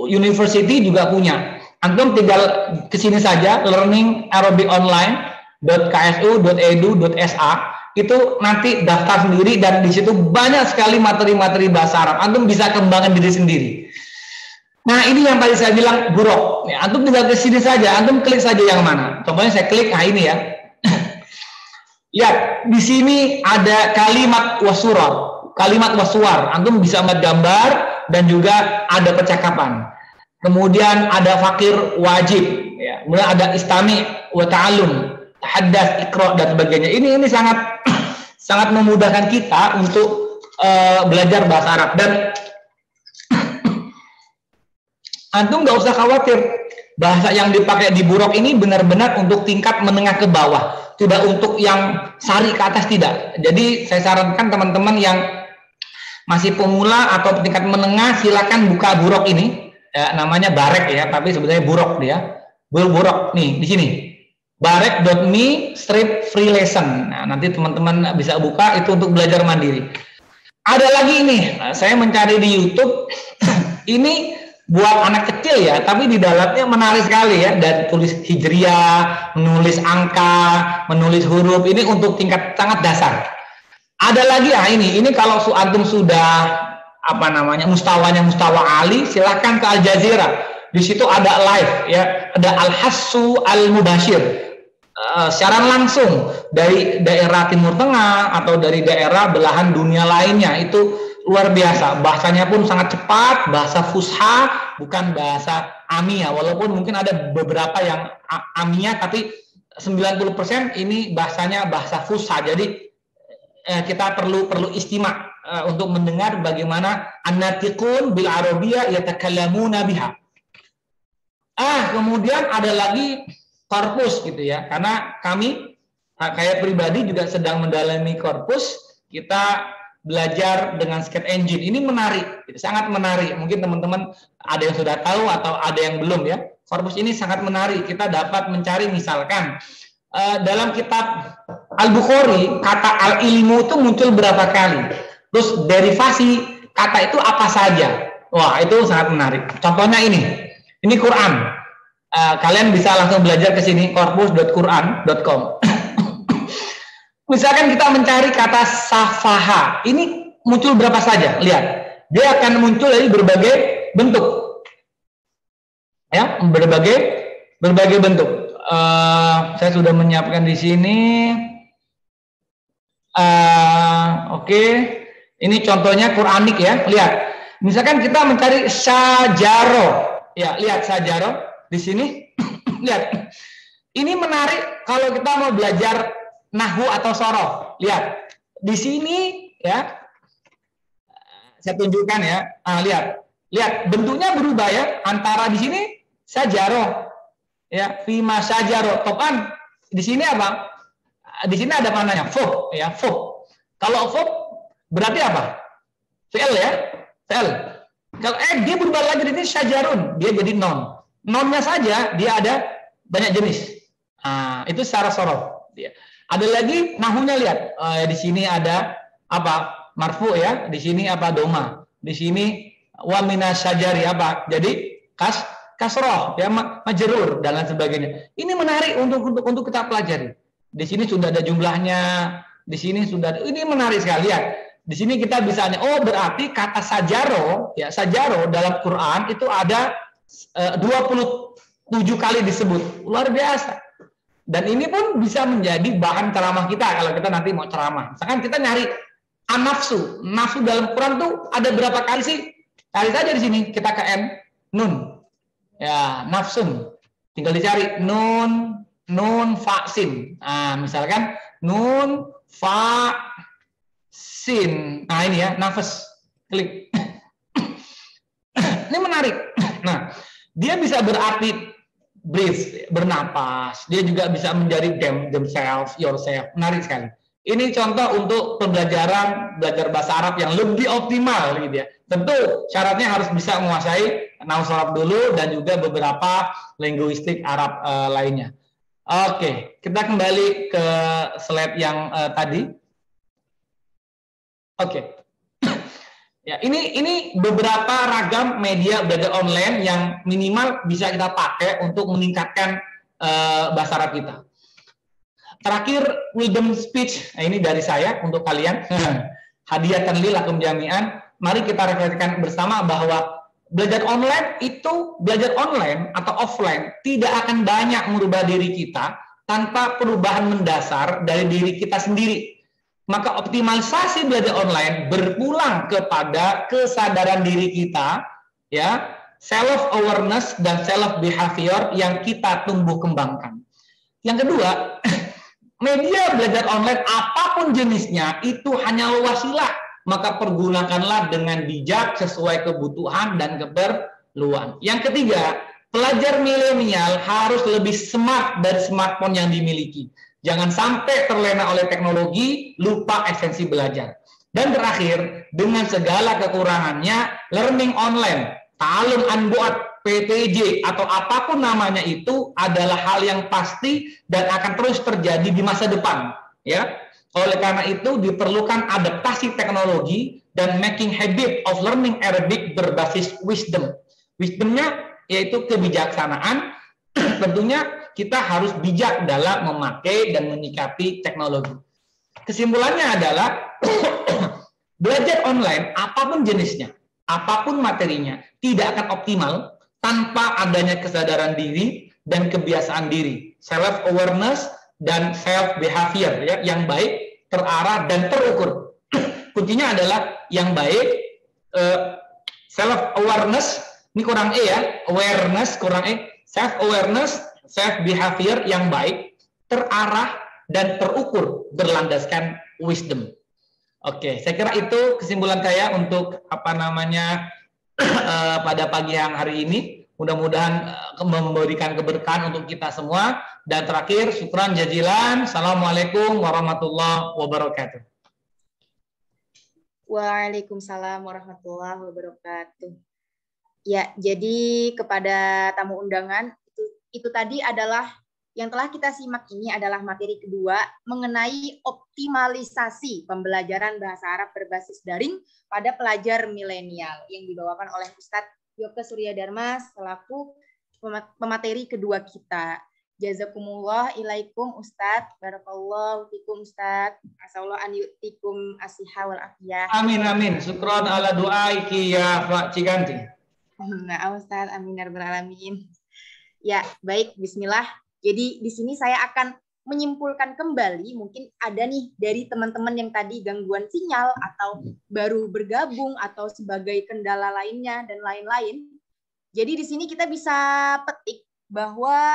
University juga punya. Antum tinggal ke sini saja, learningarabiconline.ksu.edu.sa, itu nanti daftar sendiri dan di situ banyak sekali materi-materi bahasa Arab. Antum bisa kembangkan diri sendiri. Nah, ini yang tadi saya bilang buruk. Ya, antum tinggal ke sini saja, antum klik saja yang mana. Contohnya saya klik, nah ini ya. Ya, di sini ada kalimat wasurat, kalimat waswar. Antum bisa membuat gambar dan juga ada percakapan. Kemudian ada fakir wajib, ya. Kemudian ada istami wa ta'allum, tahaddas, iqra dan sebagainya. Ini sangat sangat memudahkan kita untuk belajar bahasa Arab. Dan antum nggak usah khawatir, bahasa yang dipakai di Burok ini benar-benar untuk tingkat menengah ke bawah, tidak untuk yang sari ke atas, tidak. Jadi saya sarankan teman-teman yang masih pemula atau tingkat menengah, silakan buka Burok ini. Ya, namanya Barek ya, tapi sebenarnya Burok dia. Burok nih di sini. Barek.me/free lesson. Nah, nanti teman-teman bisa buka itu untuk belajar mandiri. Ada lagi ini, saya mencari di YouTube. Ini buat anak kecil ya, tapi di dalamnya menarik sekali ya, dan tulis hijriah, menulis angka, menulis huruf. Ini untuk tingkat sangat dasar. Ada lagi ini kalau antum sudah mustawanya mustawa ali, silahkan ke Al Jazeera. Di situ ada live ya, ada Al-Hassu Al-Mubashir, siaran langsung dari daerah Timur Tengah atau dari daerah belahan dunia lainnya. Itu luar biasa, bahasanya pun sangat cepat, bahasa fusha, bukan bahasa amiyah. Walaupun mungkin ada beberapa yang amiyah, tapi 90% ini bahasanya bahasa fusha. Jadi kita perlu istimak untuk mendengar bagaimana an-natiqun bil arabiyyah yatakallamuna biha. Kemudian ada lagi korpus gitu ya, karena kami kayak pribadi juga sedang mendalami korpus. Kita belajar dengan Sketch Engine. Ini menarik, sangat menarik. Mungkin teman-teman ada yang sudah tahu atau ada yang belum ya. Korpus ini sangat menarik. Kita dapat mencari misalkan dalam kitab Al-Bukhari, kata al-ilmu itu muncul berapa kali. Terus derivasi kata itu apa saja. Wah, itu sangat menarik. Contohnya ini Quran. Kalian bisa langsung belajar ke sini, corpus.quran.com. Misalkan kita mencari kata safaha, ini muncul berapa saja. Lihat, dia akan muncul dari berbagai bentuk. Ya, berbagai bentuk. Saya sudah menyiapkan di sini. Oke. Ini contohnya Quranik ya, lihat. Misalkan kita mencari sajaro, ya lihat sajaro di sini, lihat. Ini menarik kalau kita mau belajar nahwu atau sorof. Lihat, di sini ya, saya tunjukkan ya. Lihat, bentuknya berubah ya. Antara di sini sajaroh, ya, fima sajaroh. Topan di sini apa? Di sini ada mananya, fub, ya, fub. Kalau fub berarti apa? Fi'il ya, fi'il. Kalau dia berubah lagi di sini sajarun, dia jadi non. Nonnya saja dia ada banyak jenis. Nah, itu secara sorof. Ada lagi nahunya, lihat. Di sini ada apa? Marfu ya. Di sini apa? Doma. Di sini wa minas syajari apa? Jadi kasroh ya, majrur dan lain sebagainya. Ini menarik untuk kita pelajari. Di sini sudah ada jumlahnya. Di sini sudah ada, ini menarik sekali ya. Di sini kita bisa berarti kata sajaro ya, sajaro dalam Quran itu ada 27 kali disebut. Luar biasa. Dan ini pun bisa menjadi bahan ceramah kita kalau kita nanti mau ceramah. Misalkan kita nyari an-nafsu. Nafsu dalam Quran tuh ada berapa kali sih? Cari saja di sini. Kita ke nun. Ya, nafsun. Tinggal dicari nun fa sin. Nah, misalkan nun fa sin. Nah, ini ya, nafas. Klik. Ini menarik. Nah, dia bisa berarti breathe, bernapas. Dia juga bisa menjadi themselves, yourself. Menarik sekali. Ini contoh untuk pembelajaran belajar bahasa Arab yang lebih optimal gitu ya. Tentu syaratnya harus bisa menguasai nahwu sorof dulu dan juga beberapa linguistik Arab lainnya. Oke, kita kembali ke slide yang tadi. Oke. Ya, ini beberapa ragam media belajar online yang minimal bisa kita pakai untuk meningkatkan bahasa Arab kita. Terakhir, wisdom speech. Nah, ini dari saya untuk kalian. Hadiatan lil lakum jami'an. Mari kita refleksikan bersama bahwa belajar online atau offline tidak akan banyak merubah diri kita tanpa perubahan mendasar dari diri kita sendiri. Maka optimalisasi belajar online berpulang kepada kesadaran diri kita, ya, self awareness dan self behavior yang kita tumbuh kembangkan. Yang kedua, media belajar online apapun jenisnya itu hanya wasilah, maka pergunakanlah dengan bijak sesuai kebutuhan dan keperluan. Yang ketiga, pelajar milenial harus lebih smart dari smartphone yang dimiliki. Jangan sampai terlena oleh teknologi, lupa esensi belajar. Dan terakhir, dengan segala kekurangannya, learning online, ta'alum an bu'at, PTJ, atau apapun namanya itu adalah hal yang pasti dan akan terus terjadi di masa depan. Ya, oleh karena itu diperlukan adaptasi teknologi dan making habit of learning Arabic berbasis wisdom. Wisdomnya yaitu kebijaksanaan. Tentunya kita harus bijak dalam memakai dan menyikapi teknologi. Kesimpulannya adalah belajar online apapun jenisnya, apapun materinya, tidak akan optimal tanpa adanya kesadaran diri dan kebiasaan diri, self awareness dan self behavior ya, yang baik, terarah dan terukur. Kuncinya adalah yang baik, self awareness, ini kurang ya, awareness kurang self awareness, self behavior yang baik, terarah dan terukur berlandaskan wisdom. Oke, saya kira itu kesimpulan saya untuk pada pagi yang hari ini. Mudah-mudahan memberikan keberkahan untuk kita semua. Dan terakhir, syukran jazilan. Assalamualaikum warahmatullahi wabarakatuh. Waalaikumsalam warahmatullahi wabarakatuh. Ya, jadi kepada tamu undangan, itu tadi adalah yang telah kita simak ini adalah materi kedua mengenai optimalisasi pembelajaran bahasa Arab berbasis daring pada pelajar milenial yang dibawakan oleh Ustadz Yoke Suryadharma selaku pemateri kedua kita. Jazakumullah ilaikum Ustadz, barakallahu fikum Ustadz, asallahu an yu'tikum as-siha wal afiyah. Amin amin. Syukran ala du'aiki ya Pak Ciganti. Nah, Ustadz, amin ya rabbal alamin. Ya, baik, bismillah. Jadi di sini saya akan menyimpulkan kembali, mungkin ada nih dari teman-teman yang tadi gangguan sinyal atau baru bergabung atau sebagai kendala lainnya dan lain-lain. Jadi di sini kita bisa petik bahwa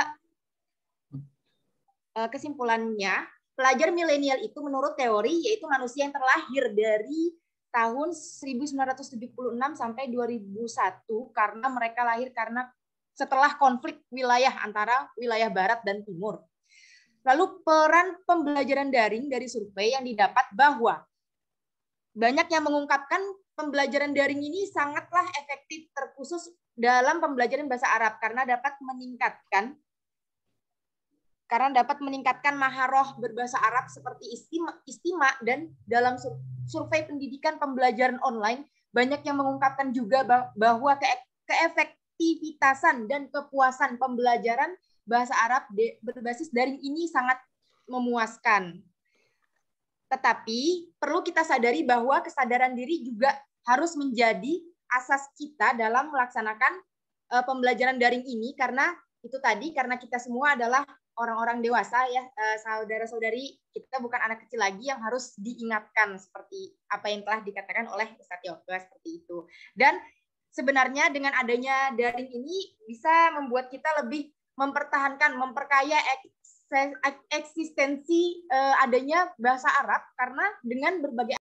kesimpulannya, pelajar milenial itu menurut teori yaitu manusia yang terlahir dari tahun 1976 sampai 2001 karena mereka lahir karena setelah konflik wilayah antara wilayah barat dan timur. Lalu peran pembelajaran daring dari survei yang didapat bahwa banyak yang mengungkapkan pembelajaran daring ini sangatlah efektif terkhusus dalam pembelajaran bahasa Arab karena dapat meningkatkan maharoh berbahasa Arab seperti istima dan dalam survei pendidikan pembelajaran online banyak yang mengungkapkan juga bahwa keefektivitasan dan kepuasan pembelajaran bahasa Arab berbasis daring ini sangat memuaskan. Tetapi perlu kita sadari bahwa kesadaran diri juga harus menjadi asas kita dalam melaksanakan pembelajaran daring ini karena itu tadi karena kita semua adalah orang-orang dewasa ya, saudara-saudari, kita bukan anak kecil lagi yang harus diingatkan seperti apa yang telah dikatakan oleh Ustadz Yoga seperti itu. Dan sebenarnya dengan adanya daring ini bisa membuat kita lebih mempertahankan, memperkaya eksistensi adanya bahasa Arab karena dengan berbagai